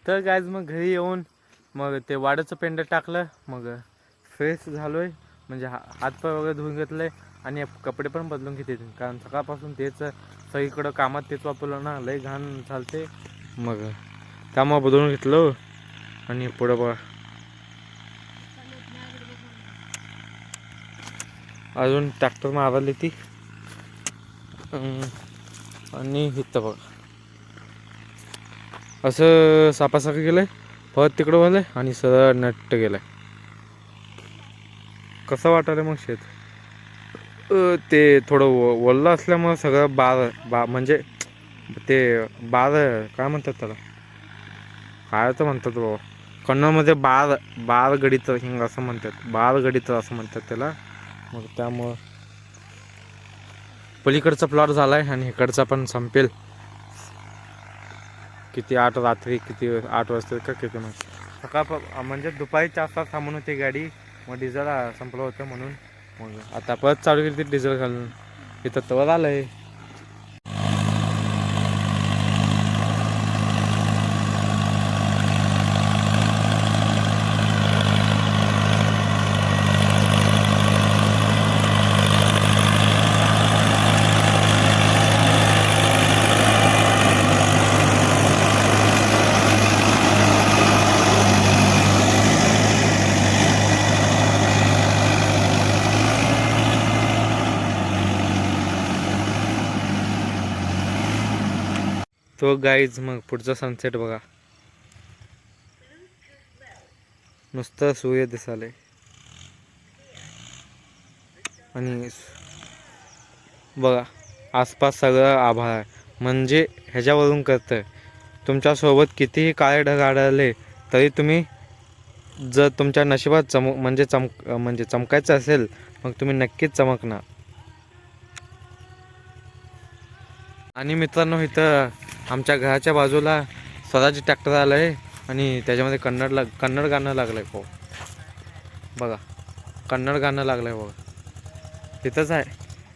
तर गाईज मग घरी येऊन मग ते वाड्याचं पेंड टाकलं. मग फ्रेश झालोय, म्हणजे हातपाय वगैरे धुवून घेतले आणि कपडे पण बदलून घेते, कारण सकाळपासून तेच सगळीकडं कामात तेच वापरलं ना, लई घाण चालते. मग कामं बदलून घेतलं आणि पुढं बघा अजून ट्रॅक्टर मारली ती आणि इथं बघा असं सापासारखं गेलंय, परत तिकडं वालंय आणि सरळ नट्ट गेलाय. कसं वाटायला मग शेत ते थोडं वल्लं असल्यामुळं सगळं म्हणजे ते काय म्हणतात त्याला, काय तर म्हणतात बाबा कन्नडमध्ये बार गडीचं हिंग असं म्हणतात, गडीचं असं म्हणतात त्याला. मग त्यामुळं पलीकडचा प्लॉट झालाय आणि इकडचा पण संपेल किती 8 रात्री, किती 8 वाजता का किती मग सकाळ म्हणजे दुपारी 4 तास थांबून होती गाडी. मग डिझेल संपलं होतं म्हणून मग आता परत चालू केली ती डिझेल घालून. इथं तवर आलंय. तो गाईज मग पुढचा सनसेट बघा, नुसतं सूर्य दिसाले आणि बघा आसपास सगळं आभाळ आहे. म्हणजे ह्याच्यावरून करतं तुमच्यासोबत कितीही काळे ढग आढळले तरी तुम्ही जर तुमच्या नशिबात म्हणजे चमकायचं असेल मग तुम्ही नक्कीच चमकणार. आणि मित्रांनो इथं आमच्या घराच्या बाजूला स्वराज ट्रॅक्टर आलं आहे आणि त्याच्यामध्ये कन्नड गाणं लागलं आहे. हो बघा कन्नड गाणं लागलं आहे बघा, तिथंच आहे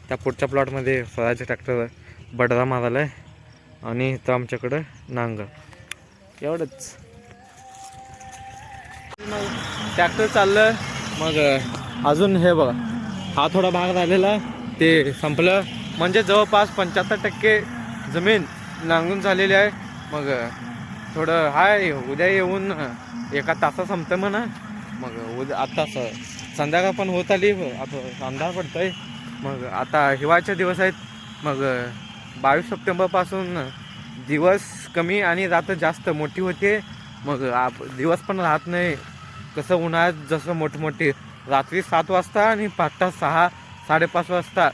त्या पुढच्या प्लॉटमध्ये स्वराज ट्रॅक्टर बडरा मारायला आहे आणि इथं आमच्याकडं नांगर. एवढंच ट्रॅक्टर चाललं. मग अजून हे बघा हा थोडा भाग राहिलेला ते संपलं, म्हणजे जवळपास 75% जमीन नांगरून झालेली आहे. मग थोडं हाय उद्या येऊन एका तासा संपतं म्हणा. मग उद्या आता संध्याकाळ पण होत आली, आता अंधार पडतोय. मग आता हिवाळ्याचे दिवस आहेत. मग 22 सप्टेंबरपासून दिवस कमी आणि रात्र जास्त मोठी होते. मग दिवस पण राहत नाही. कसं उन्हाळ्यात जसं मोठमोठे रात्री 7 वाजता आणि पहाटे 6-5:30 वाजता,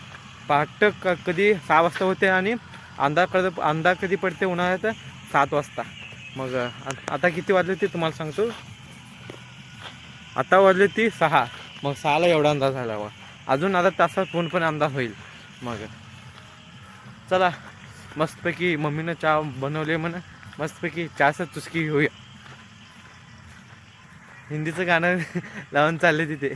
पहाटे कधी 6 वाजता होते आणि अंधार कधी पडते उन्हाळ्यात 7 वाजता. मग आता किती वाजले ते तुम्हाला सांगतो, आता वाजले ती 6. मग 6ला एवढा अंदाज झाला बा, अजून आता तासात पूर्णपणे अंदाज होईल. मग चला मस्तपैकी मम्मीनं चहा बनवले म्हणा, मस्तपैकी चहाचं चुस्की घेऊया. हिंदीचं गाणं लावून चालले तिथे.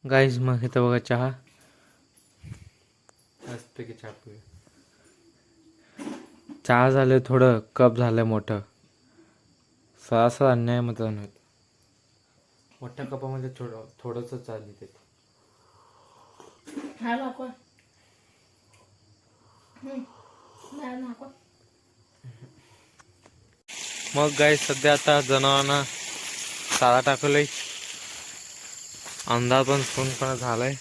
गाईज मग इथं बघा चहा, मस्तपैकी चहा पिऊया. चहा झालं थोडं, कप झालं मोठं, सरासर अन्याय मित्रांनो. मोठ्या कपामध्ये थोडंसं चहा देते. मग गाईज सध्या आता जनावरांना चारा टाकलंय, अंधार पण पूर्णपणे झालाय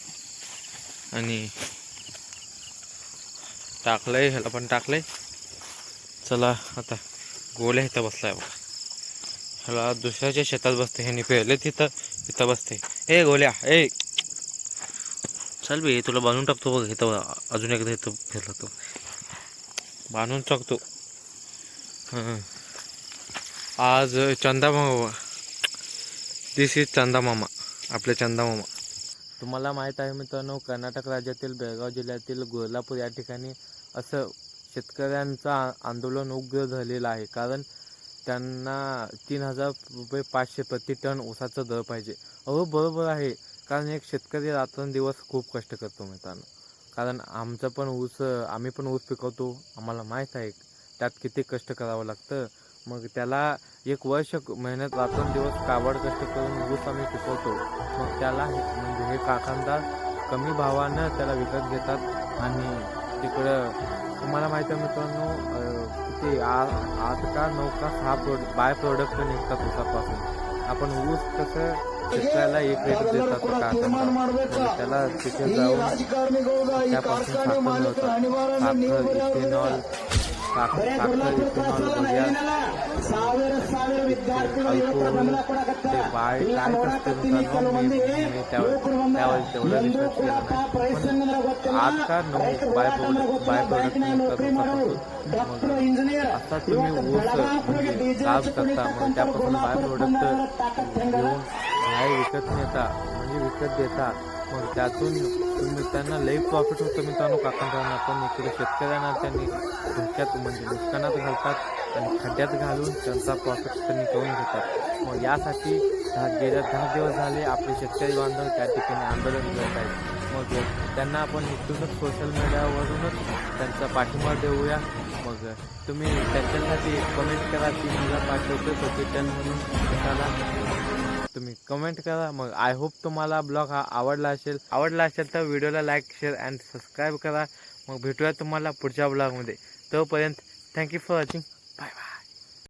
आणि टाकलंय, ह्याला पण टाकलंय. चला आता गोल्या इथं बसलाय बघा, ह्याला दुसऱ्याच्या शेतात बसते, ह्यानी पेरले तिथं बसते. ए गोल्या ए चल बे, तुला बांधून टाकतो बघ इथं, अजून एकदा इथं फिरला तो बांधून टाकतो. हां आज चंदा मामा, दिस इज चंदा मामा, आपले चंदा मामा. तुम्हाला माहीत आहे मित्रांनो, कर्नाटक राज्यातील बेळगाव जिल्ह्यातील गोलापूर या ठिकाणी असं शेतकऱ्यांचं आंदोलन उग्र झालेलं आहे. कारण त्यांना 3,000 रुपये 500 प्रति टन ऊसाचा दर पाहिजे. अहो बरोबर आहे, कारण एक शेतकरी रात्रंदिवस खूप कष्ट करतो मित्रांनो. कारण आमचं पण ऊस आम्ही पण ऊस पिकवतो, आम्हाला माहीत आहे त्यात किती कष्ट करावं लागतं. मग त्याला एक वर्ष मेहनत रात्रंदिवस काबाड कष्ट करून ऊस आम्ही पिकवतो. मग त्याला म्हणजे हे कारखानदार कमी भावानं त्याला विकत घेतात. आणि तिकडं तुम्हाला माहीत आहे मित्रांनो, किती 8 का 9 का 6 बाय प्रोडक्ट निघतात ऊसापासून. आपण ऊस कसं शेतकऱ्याला एक रेट देतात कारखानदार, मग त्याला तिथे जाऊन त्यापासून साखर मिळवतात. साखर, इथेनॉल, अल्कोहोल, ते बाय काय असते मित्रांनो, मी त्यावर तेवढं रिसर्च केलं नाही. पण 8 का 9 बाय प्रोडक्ट निघतात ऊसापासून. मग आता तुम्ही ऊस म्हणजे लाभ करता, मग त्यापासून बाय प्रोडक्ट घेऊन बाहेर विकत नेता, म्हणजे विकत देता. मग त्यातून तुम्ही त्यांना लई प्रॉफिट होतं मित्रांनो कारखानदारांना. पण इकडे शेतकऱ्यांना त्यांनी धोक्यात म्हणजे नुकसानात घालतात आणि खड्ड्यात घालून त्यांचा प्रॉफिट त्यांनी करून घेतात. मग यासाठी गेल्या 10 दिवस झाले आपले शेतकरी बांधव त्या ठिकाणी आंदोलन करत आहेत. मग त्यांना आपण इथूनच सोशल मीडियावरूनच त्यांचा पाठिंबा देऊया. मग तुम्ही त्यांच्यासाठी कमेंट करा की मला पाठवतो तो टन म्हणून कशाला, तुम्ही कमेंट करा. मग आय होप तुम्हाला ब्लॉग हा आवडला असेल तर व्हिडिओला लाईक, शेअर अँड सबस्क्राईब करा. मग भेटूया तुम्हाला पुढच्या ब्लॉगमध्ये. तोपर्यंत thank you for watching. Bye bye.